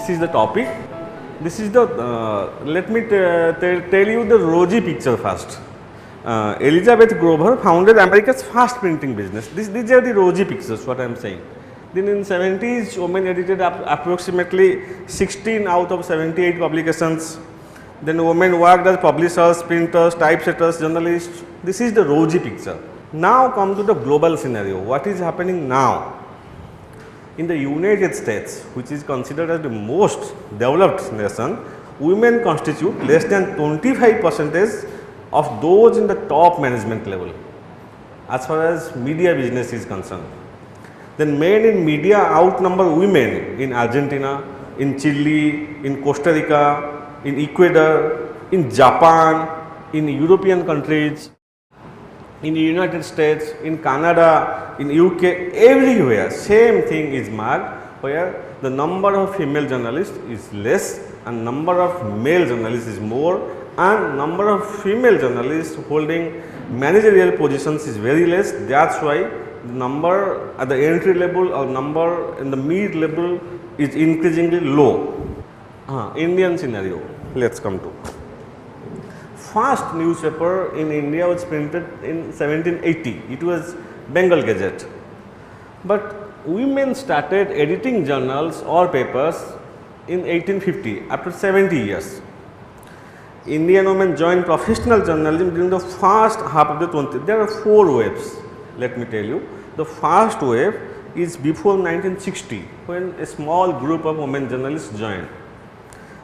This is the topic. This is the, let me tell you the rosy picture first. Elizabeth Grover founded America's first printing business. These are the rosy pictures, what I am saying. Then in 70s, women edited approximately 16 out of 78 publications. Then women worked as publishers, printers, typesetters, journalists. This is the rosy picture. Now come to the global scenario. What is happening now? In the United States, which is considered as the most developed nation, women constitute less than 25% of those in the top management level as far as media business is concerned. Then men in media outnumber women in Argentina, in Chile, in Costa Rica, in Ecuador, in Japan, in European countries, in the United States, in Canada, in UK, everywhere same thing is marked, where the number of female journalists is less and number of male journalists is more, and number of female journalists holding managerial positions is very less. That's why the number at the entry level or number in the mid level is increasingly low. Indian scenario, let's come to. First newspaper in India was printed in 1780. It was Bengal Gazette. But women started editing journals or papers in 1850, after 70 years. Indian women joined professional journalism during the first half of the 20th. There are 4 waves, let me tell you. The first wave is before 1960, when a small group of women journalists joined.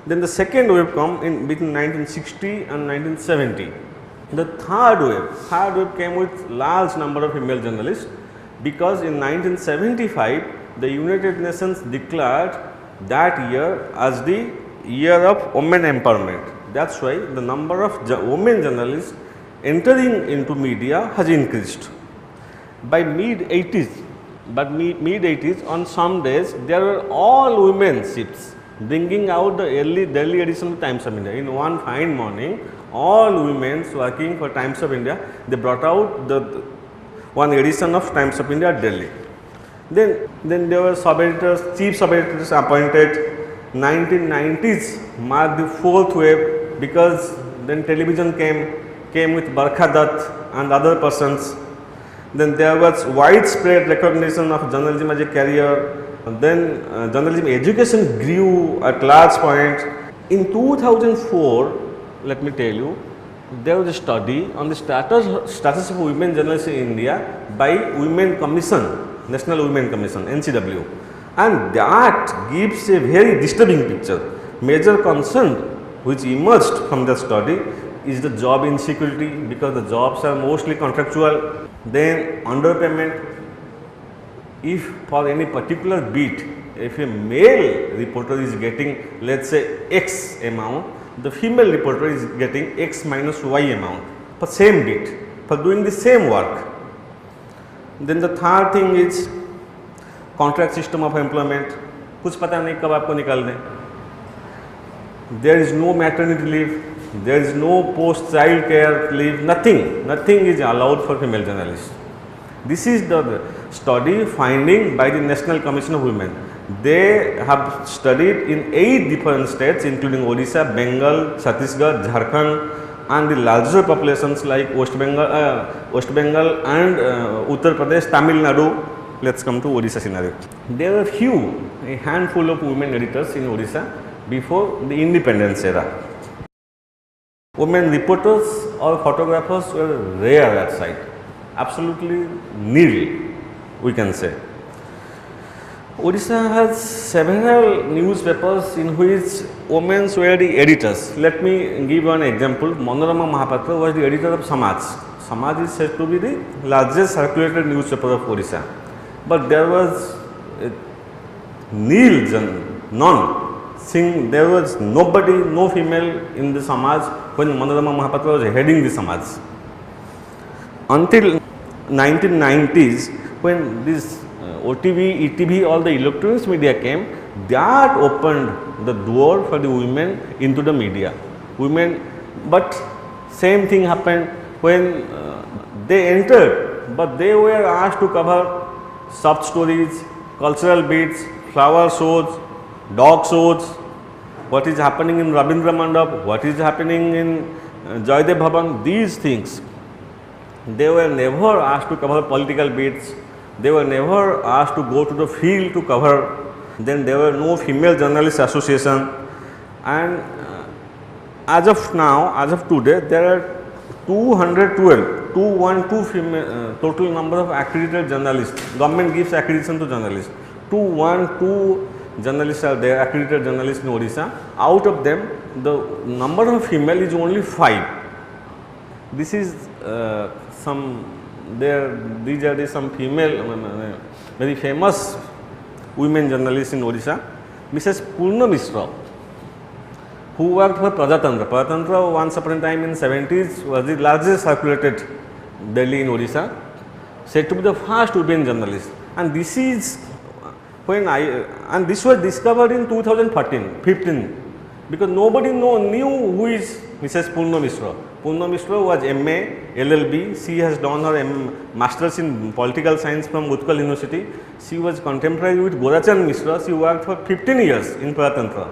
Then the second wave come in between 1960 and 1970. The third wave came with large number of female journalists, because in 1975 the United Nations declared that year as the year of women empowerment. That's why the number of women journalists entering into media has increased. By mid 80s, on some days there were all women ships bringing out the early Delhi edition of Times of India. In one fine morning, all women working for Times of India, they brought out the one edition of Times of India at Delhi. Then there were sub-editors, chief sub-editors appointed. 1990s marked the 4th wave, because then television came with Barkha Dutt and other persons. Then there was widespread recognition of journalism as a career. And then journalism education grew at large point. In 2004, let me tell you, there was a study on the status of women journalists in India by Women Commission, National Women Commission, NCW, and that gives a very disturbing picture. Major concern which emerged from the study is the job insecurity, because the jobs are mostly contractual. Then underpayment. If for any particular beat, if a male reporter is getting, let's say, X amount, the female reporter is getting X minus Y amount for same beat, for doing the same work. Then the third thing is contract system of employment. कुछ पता नहीं कब आपको निकाल दें. There is no maternity leave, there is no post child care leave, nothing is allowed for female journalists. This is the study finding by the National Commission of Women. They have studied in 8 different states, including Odisha, Bengal, Chhattisgarh, Jharkhand, and the larger populations like West Bengal and Uttar Pradesh, Tamil Nadu. Let's come to Odisha scenario. There were a handful of women editors in Odisha before the independence era. Women reporters or photographers were rare at site. Absolutely nil, we can say. Odisha has several newspapers in which women were the editors. Let me give one example. Manorama Mahapatra was the editor of Samaj. Samaj is said to be the largest circulated newspaper of Odisha. But there was nil, none. There was nobody, no female in the Samaj when Manorama Mahapatra was heading the Samaj. Until 1990s, when this OTV, ETV, all the electronic media came, that opened the door for the women into the media. But same thing happened when they entered, but they were asked to cover soft stories, cultural beats, flower shows, dog shows, what is happening in Rabindra Mandap, what is happening in Joydev Bhavan, these things. They were never asked to cover political beats, they were never asked to go to the field to cover. Then there were no female journalist association, and as of now, as of today, there are 212 female, total number of accredited journalists. Government gives accreditation to journalists. 212 journalists are there, accredited journalists in Odisha. Out of them, the number of female is only 5. This is these are some female, very famous women journalists in Odisha. Mrs. Purna Mishra, who worked for Prajatantra. Prajatantra once upon a time in 70s was the largest circulated daily in Odisha, said to be the first women journalist. And this is and this was discovered in 2015, because nobody knew who is Mrs. Purna Mishra. Purna Mishra was MA, LLB. She has done her Masters in Political Science from Utkal University. She was contemporary with Gorachand Mishra. She worked for 15 years in Prajatantra.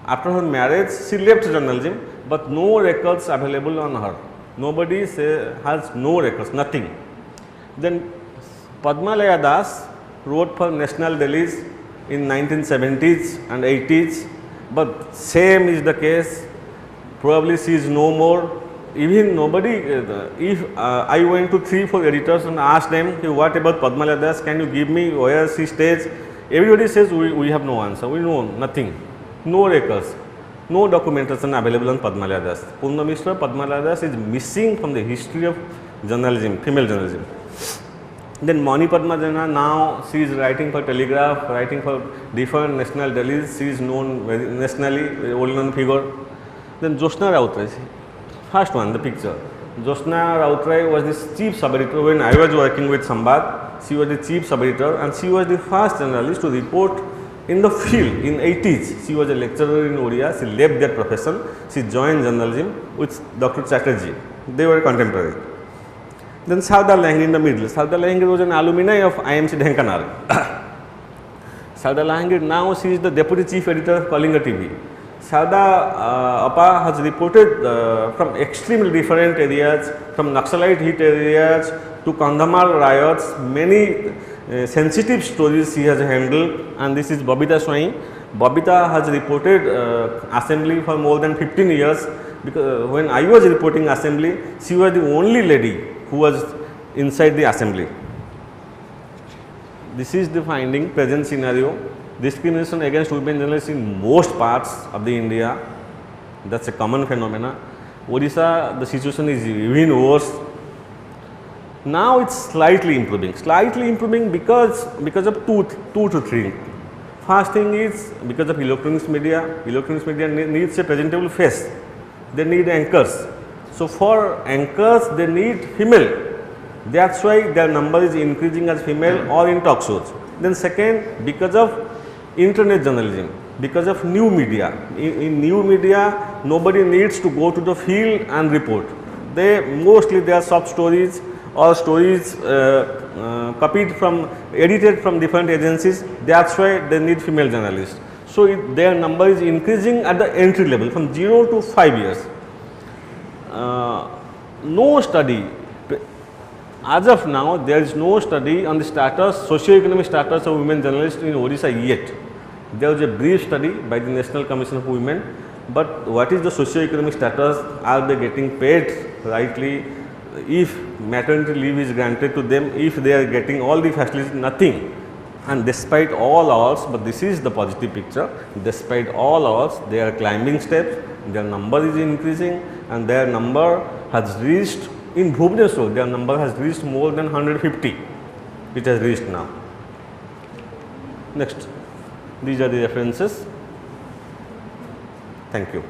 After her marriage, she left journalism, but no records available on her. Nobody has no records, nothing. Then Padmalaya Das wrote for national dailies in 1970s and 80s, but same is the case. Probably she is no more. Even nobody, if I went to 3-4 editors and asked them, what about Padmalaya Das, can you give me where she stays? Everybody says we have no answer, we know nothing, no records, no documentation available on Padmalaya Das. Purna Mishra, Padmalaya Das is missing from the history of journalism, female journalism. Then Mani Padma Jana, now she is writing for Telegraph, writing for different national dailies. She is known very nationally, very well known figure. Then Jyotsna Rautray, first one, the picture. Jyotsna Rautray was the chief sub-editor when I was working with Sambad. She was the chief sub-editor, and she was the first journalist to report in the field in 80s. She was a lecturer in Oriya. She left that profession. She joined journalism with Dr. Chatterjee. They were contemporary. Then Sardar Lahiri in the middle. Sardar Lahiri was an alumni of IMC Dhenkanal. Sardar Lahiri, now she is the deputy chief editor of Kalinga TV. Sardar Appa has reported from extremely different areas, from Naxalite hit areas to Kandhamar riots. Many sensitive stories she has handled, and this is Babita Swain. Babita has reported assembly for more than 15 years, because when I was reporting assembly, she was the only lady who was inside the assembly. This is the finding, present scenario. Discrimination against women journalists in most parts of the India, that's a common phenomena. Odisha, the situation is even worse. Now it's slightly improving because of two to three. First thing is because of electronics media. Electronics media needs a presentable face. They need anchors. So for anchors, they need female. That's why their number is increasing as female or in talk shows. Then second, because of internet journalism, because of new media. In new media, nobody needs to go to the field and report. Mostly they are soft stories or stories edited from different agencies. That's why they need female journalists. So their number is increasing at the entry level from 0 to 5 years. No study, as of now, there is no study on the socio-economic status of women journalists in Odisha yet. There was a brief study by the National Commission of Women, but what is the socio-economic status? Are they getting paid rightly? If maternity leave is granted to them, if they are getting all the facilities, nothing. And despite all odds, but this is the positive picture, despite all odds, they are climbing steps, their number is increasing, and their number has reached, in Bhubaneswar, their number has reached more than 150. It has reached now. Next, these are the references. Thank you.